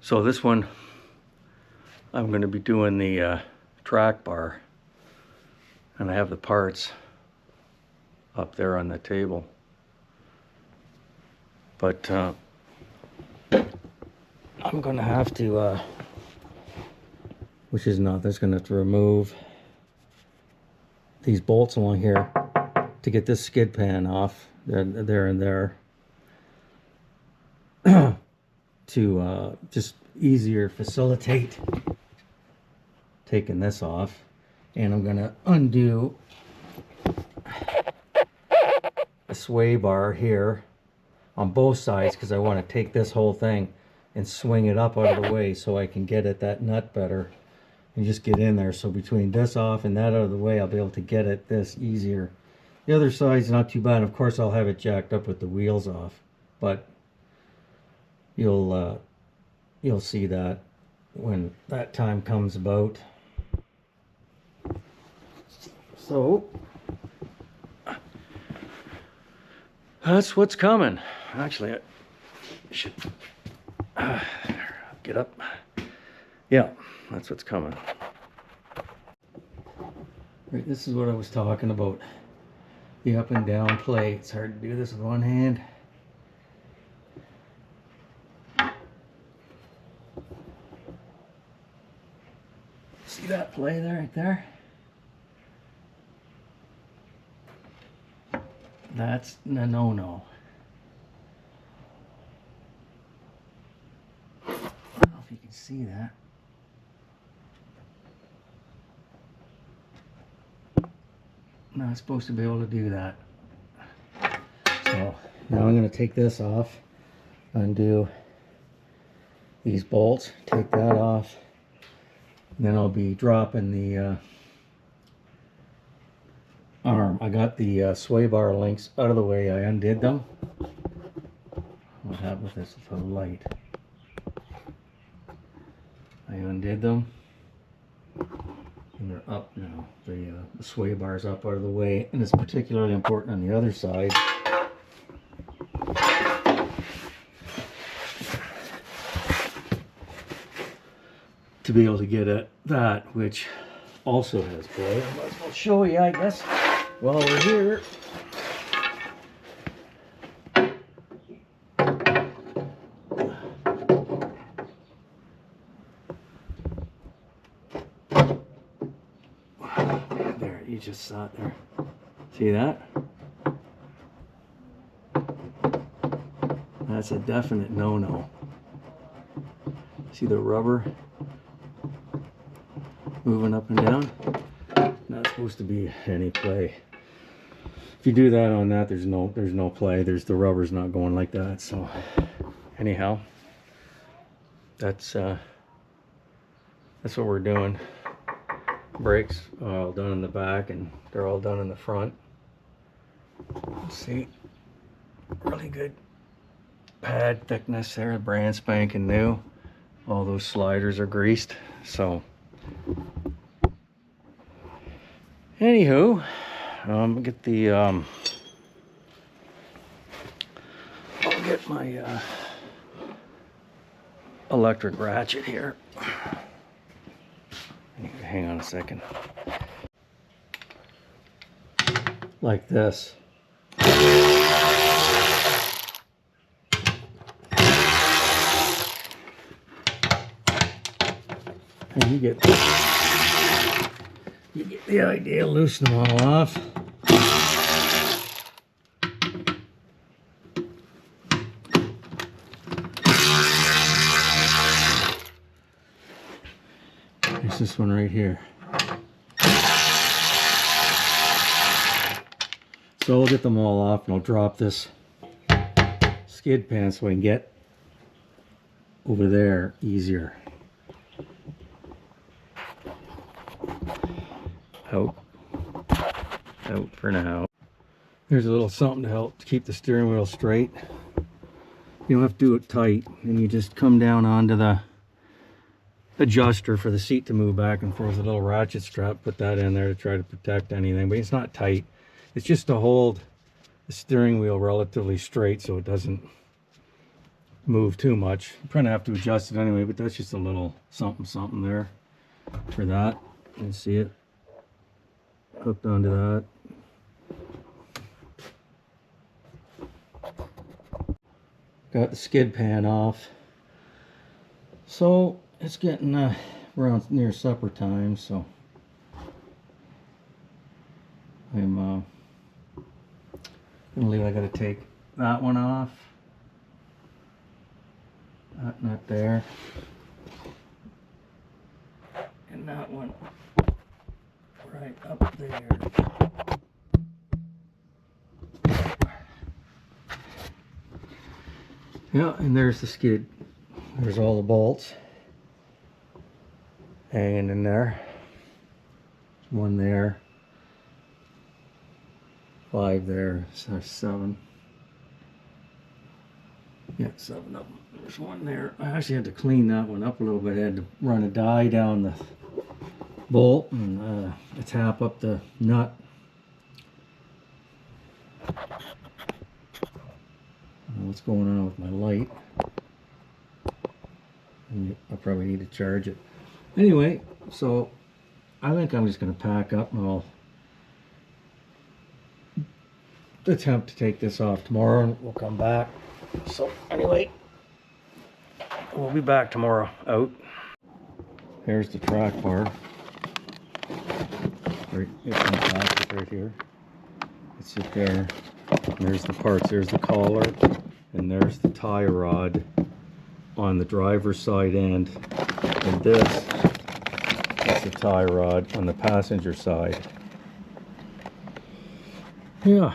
So this one, I'm going to be doing the track bar, and I have the parts up there on the table. But I'm going to have to, which is not, that's going to have to remove these bolts along here to get this skid pan off there and there to just easier facilitate taking this off. And I'm gonna undo the sway bar here on both sides because I want to take this whole thing and swing it up out of the way so I can get at that nut better and just get in there. So between this off and that out of the way, I'll be able to get at this easier. The other side's not too bad. Of course, I'll have it jacked up with the wheels off, but you'll see that when that time comes about. So that's what's coming. Actually, I should get up. Yeah, that's what's coming. Right, this is what I was talking about. The up and down play. It's hard to do this with one hand. See that play there, right there? That's a no-no. I don't know if you can see that. Not supposed to be able to do that. So now I'm going to take this off, undo these bolts, take that off, and then I'll be dropping the arm. I got the sway bar links out of the way. I undid them. What happened with this with the light? I undid them. And they're up now. The sway bar's up out of the way, and it's particularly important on the other side. To be able to get at that, which also has play. I might as well show you, I guess, while we're here. There, you just saw it there. See that? That's a definite no-no. See the rubber moving up and down? Not supposed to be any play. If you do that on that, there's no play. The rubber's not going like that. So anyhow, that's what we're doing. Brakes are all done in the back, and they're all done in the front. Let's see, really good pad thickness there, brand spanking new. All those sliders are greased. So anywho, get the I'll get my electric ratchet here. Hang on a second. Like this. And you get the idea. Loosen them all off. There's this one right here. So I'll get them all off, and I'll drop this skid pan so I can get over there easier. Out for now. There's a little something to help to keep the steering wheel straight. You don't have to do it tight, and you just come down onto the adjuster for the seat to move back and forth. A little ratchet strap, put that in there to try to protect anything, but it's not tight. It's just to hold the steering wheel relatively straight so it doesn't move too much. I'm trying to have to adjust it anyway, but that's just a little something there for that. You see it hooked onto that. Got the skid pan off. So it's getting around near supper time, so I'm gonna leave. I gotta take that one off. That nut there. And that one right up there. Yeah, and there's the skid. There's all the bolts hanging in there. One there. 5 there. So there's 7. Yeah, 7 of them. There's one there. I actually had to clean that one up a little bit. I had to run a die down the bolt and tap up the nut. I don't know what's going on with my light. I probably need to charge it. Anyway, so I think I'm just going to pack up and I'll attempt to take this off tomorrow and we'll come back. So anyway, we'll be back tomorrow out. Here's the track bar. It's right here. It's it there. And there's the parts. There's the collar and there's the tie rod on the driver's side end, and this is the tie rod on the passenger side. Yeah,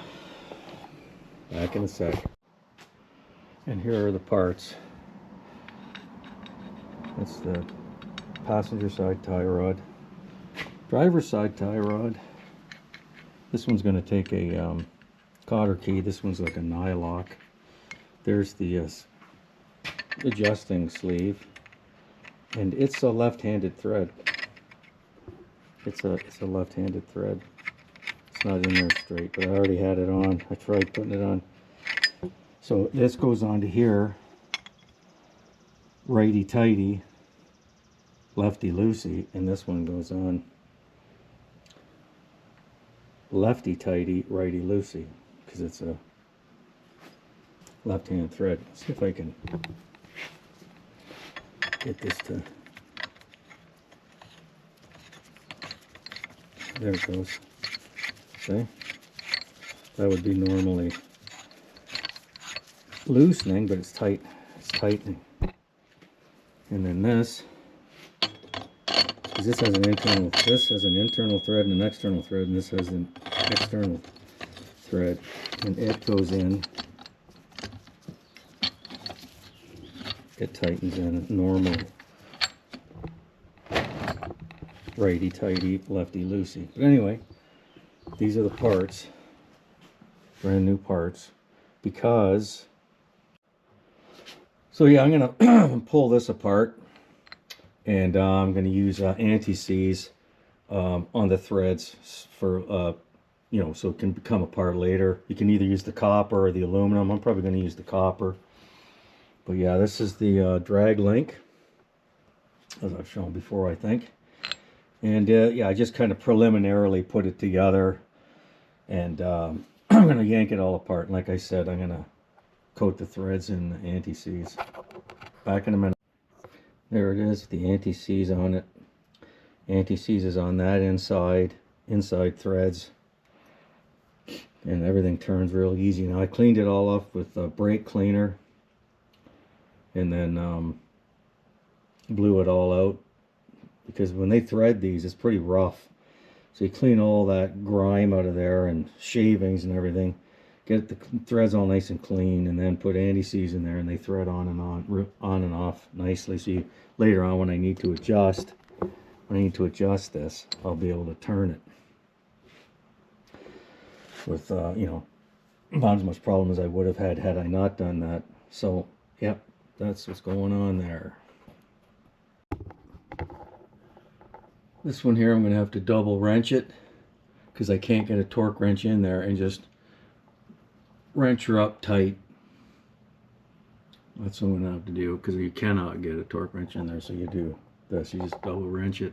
back in a sec. And here are the parts. That's the passenger side tie rod, driver's side tie rod. This one's going to take a cotter key. This one's like a nylock. There's the adjusting sleeve, and it's a left-handed thread. It's a left-handed thread. It's not in there straight, but I already had it on. I tried putting it on. So this goes on to here, righty-tighty, lefty-loosey, and this one goes on lefty-tighty, righty-loosey, because it's a left-hand thread. Let's see if I can get this to, there it goes. See? That would be normally loosening, but it's tight. It's tightening. And then this, because this has an internal thread and an external thread, and this has an external thread, and it goes in. It tightens in normally. Righty tighty, lefty loosey. But anyway, these are the parts, brand new parts, because, so yeah, I'm gonna pull this apart, and I'm gonna use anti-seize on the threads for you know, so it can come apart later. You can either use the copper or the aluminum. I'm probably gonna use the copper. But yeah, this is the drag link, as I've shown before, I think. And yeah, I just kind of preliminarily put it together, and I'm going to yank it all apart. And like I said, I'm going to coat the threads in anti-seize. Back in a minute. There it is, the anti-seize on it. Anti-seize is on that inside threads. And everything turns real easy. Now I cleaned it all off with a brake cleaner. And then blew it all out, because when they thread these, it's pretty rough. So you clean all that grime out of there and shavings and everything, get the threads all nice and clean, and then put anti-seize in there, and they thread on and off nicely. So you, later on, when I need to adjust this, I'll be able to turn it with you know, not as much problem as I would have had I not done that. So yep. That's what's going on there. This one here, I'm going to have to double wrench it, because I can't get a torque wrench in there, and just wrench her up tight. That's what I'm gonna have to do, because you cannot get a torque wrench in there. So you do this, you just double wrench it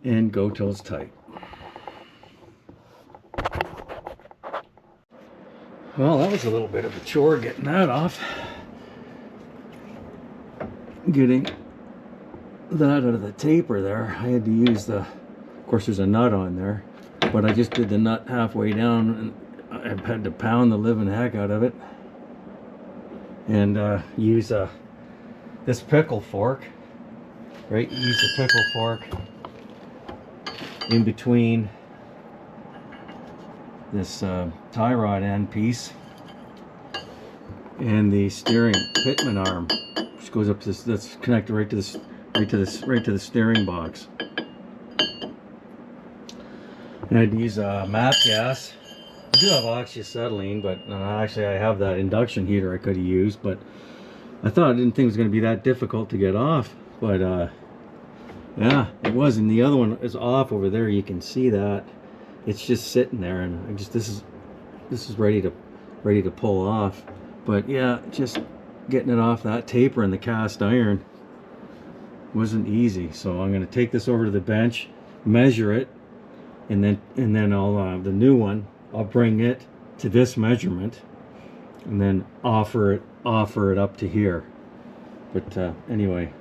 and go till it's tight. Well, that was a little bit of a chore getting that off. Getting that out of the taper there, I had to use the, of course there's a nut on there, but I just did the nut halfway down, and I had to pound the living heck out of it, and use this pickle fork, right? Use the pickle fork in between this tie rod end piece and the steering pitman arm, which goes up to this. That's connected right to this, right to the steering box. And I'd use MAP gas. I do have oxyacetylene, but actually I have that induction heater I could have used, but I didn't think it was going to be that difficult to get off, but yeah, it was. And the other one is off over there. You can see that it's just sitting there, and I just this is ready to pull off. But yeah, just getting it off that taper and the cast iron wasn't easy. So I'm going to take this over to the bench, measure it, and then I'll the new one, I'll bring it to this measurement, and then offer it up to here. But anyway,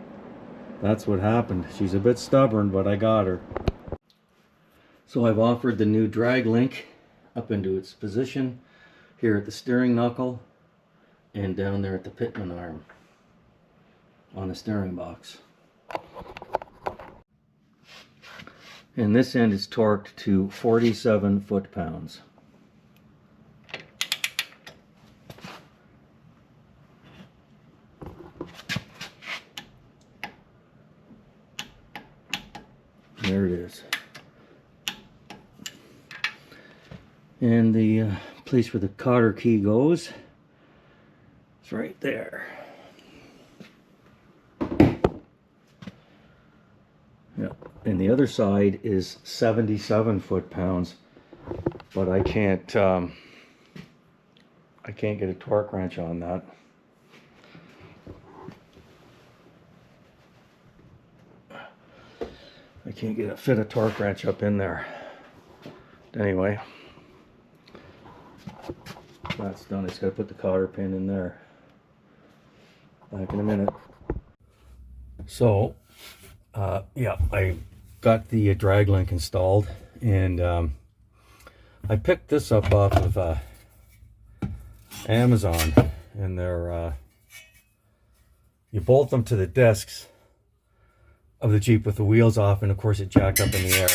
that's what happened. She's a bit stubborn, but I got her. So I've offered the new drag link up into its position here at the steering knuckle and down there at the pitman arm on the steering box. And this end is torqued to 47 foot-pounds. There it is. And the place where the cotter key goes, it's right there. Yeah. And the other side is 77 foot-pounds, but I can't get a torque wrench on that. I can't fit a torque wrench up in there. Anyway, that's done. I just got to put the cotter pin in there. Back in a minute. So, yeah, I got the drag link installed, and I picked this up off of Amazon, and they're you bolt them to the discs of the Jeep with the wheels off, and of course it jacked up in the air.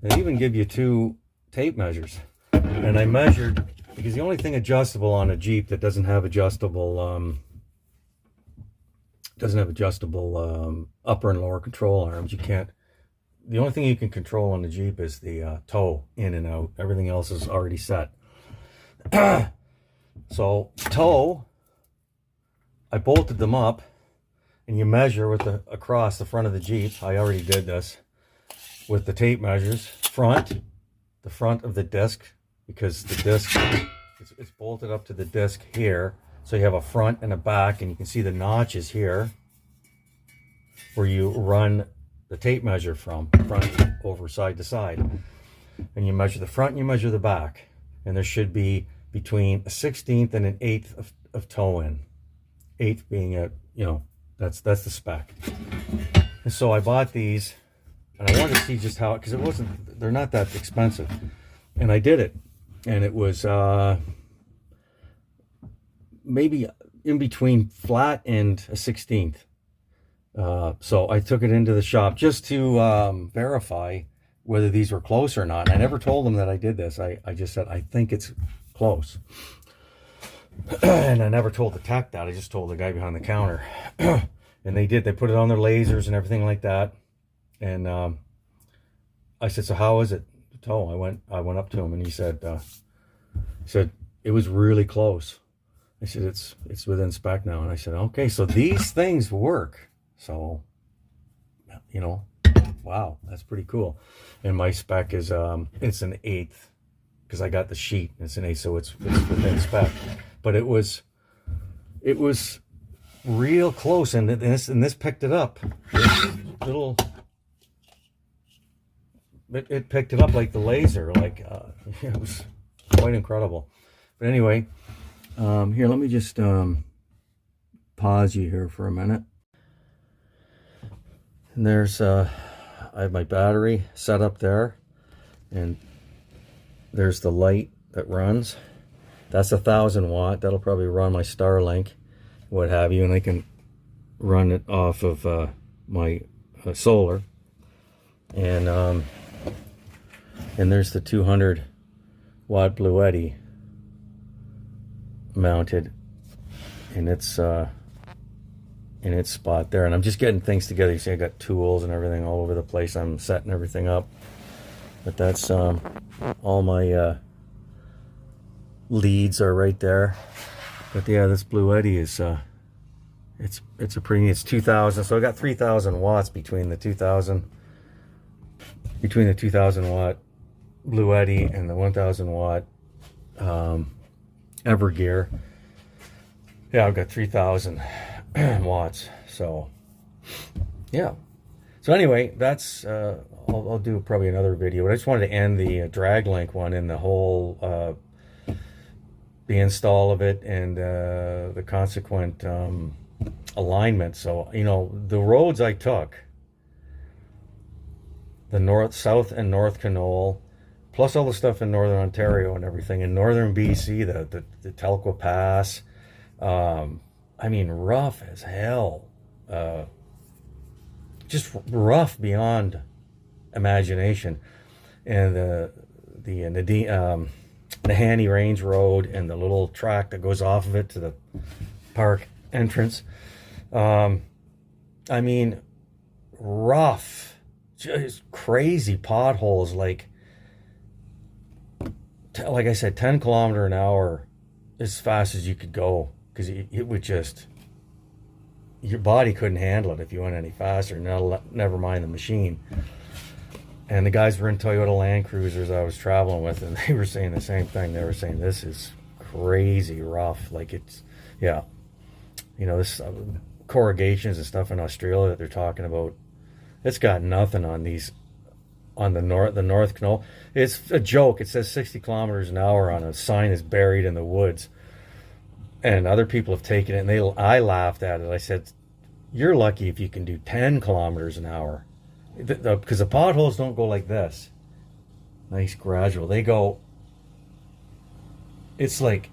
They even give you 2 tape measures, and I measured, because the only thing adjustable on a Jeep that doesn't have adjustable upper and lower control arms, you can't. The only thing you can control on the Jeep is the toe in and out. Everything else is already set. So toe, I bolted them up, and you measure with across the front of the Jeep. I already did this with the tape measures. The front of the disc, because the disc it's bolted up to the disc here, so you have a front and a back, and you can see the notches here where you run the tape measure from, front over side to side. And you measure the front and you measure the back, and there should be between a 1/16 and an 1/8 of toe in. 1/8 being a, that's the spec. And so I bought these, and I wanted to see just how, because they're not that expensive, and I did it, and it was maybe in between flat and a 1/16. So I took it into the shop just to verify whether these were close or not. And I never told them that I did this. I just said, I think it's close. And I never told the tech that. I just told the guy behind the counter. And they did. They put it on their lasers and everything like that. And I said, so how is it? The toe. I went up to him, and he said it was really close. I said, it's within spec now. And I said, okay, so these things work. So, wow, that's pretty cool. And my spec is it's an 1/8, because I got the sheet. It's an 1/8, so it's within spec. But it was it was real close, and this picked it up. This little, it picked it up like the laser, like it was quite incredible. But anyway, here, let me just pause you here for a minute. And there's I have my battery set up there, and there's the light that runs. That's 1,000 watt. That'll probably run my Starlink, what have you, and I can run it off of my solar. And there's the 200 watt Bluetti mounted in its spot there. And I'm just getting things together. You see, I got tools and everything all over the place. I'm setting everything up. But that's all my leads are right there. But yeah, this Bluetti is it's a pretty, it's 2,000. So I got 3,000 watts between the 2,000 watt Bluetti and the 1,000 watt Evergear. Yeah, I've got 3,000 watts. So yeah. So anyway, that's I'll do probably another video, but I just wanted to end the drag link one in the whole the install of it and the consequent alignment. So, you know, the roads I took, the north, south and north Canole, plus all the stuff in northern Ontario and everything, in northern BC, the Telkwa Pass, I mean, rough as hell, just rough beyond imagination. And the Nahanni Range Road and the little track that goes off of it to the park entrance, I mean, rough, just crazy potholes, like I said, 10 kilometer an hour as fast as you could go, because it would just, your body couldn't handle it if you went any faster, never mind the machine. And the guys were in Toyota Land Cruisers I was traveling with, and they were saying the same thing. They were saying, this is crazy rough. Like, it's, yeah, you know, this corrugations and stuff in Australia that they're talking about, it's got nothing on these, on the North Canole. It's a joke. It says 60 kilometers an hour on a sign that's buried in the woods. And other people have taken it, and I laughed at it. I said, you're lucky if you can do 10 kilometers an hour. Because the potholes don't go like this. Nice gradual. They go, it's like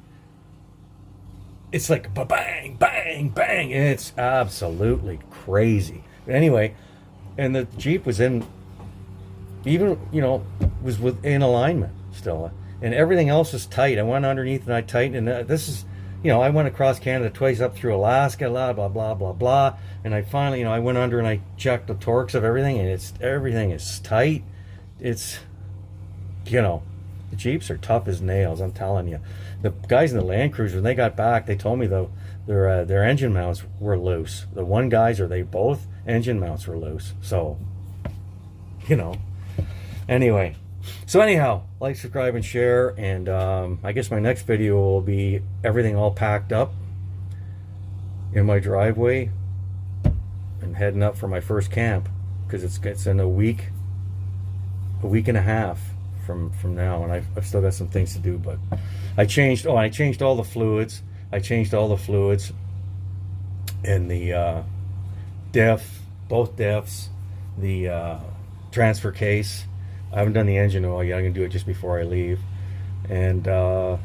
bang, bang, bang. And it's absolutely crazy. But anyway, and the Jeep was in, even, you know, was within alignment still. And everything else was tight. I went underneath and I tightened. And this is, you know, I went across Canada twice, up through Alaska, blah, blah, blah, blah, blah. And I finally, you know, I went under and I checked the torques of everything, and everything is tight. It's, you know, the Jeeps are tough as nails, I'm telling you. The guys in the Land Cruiser, when they got back, they told me, though, their engine mounts were loose. The one guys, or they both, engine mounts were loose. So, you know, anyway. So anyhow, like, subscribe, and share. And I guess my next video will be everything all packed up in my driveway and heading up for my first camp, because it's in a week and a half from now, and I've still got some things to do. But I changed all the fluids. I changed all the fluids in the both diffs, the transfer case. I haven't done the engine oil yet. I'm gonna do it just before I leave. And I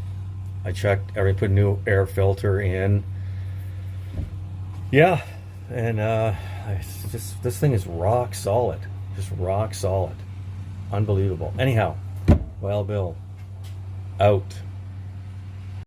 put a new air filter in. Yeah, and this thing is rock solid. Just rock solid. Unbelievable. Anyhow, Wild Bill out.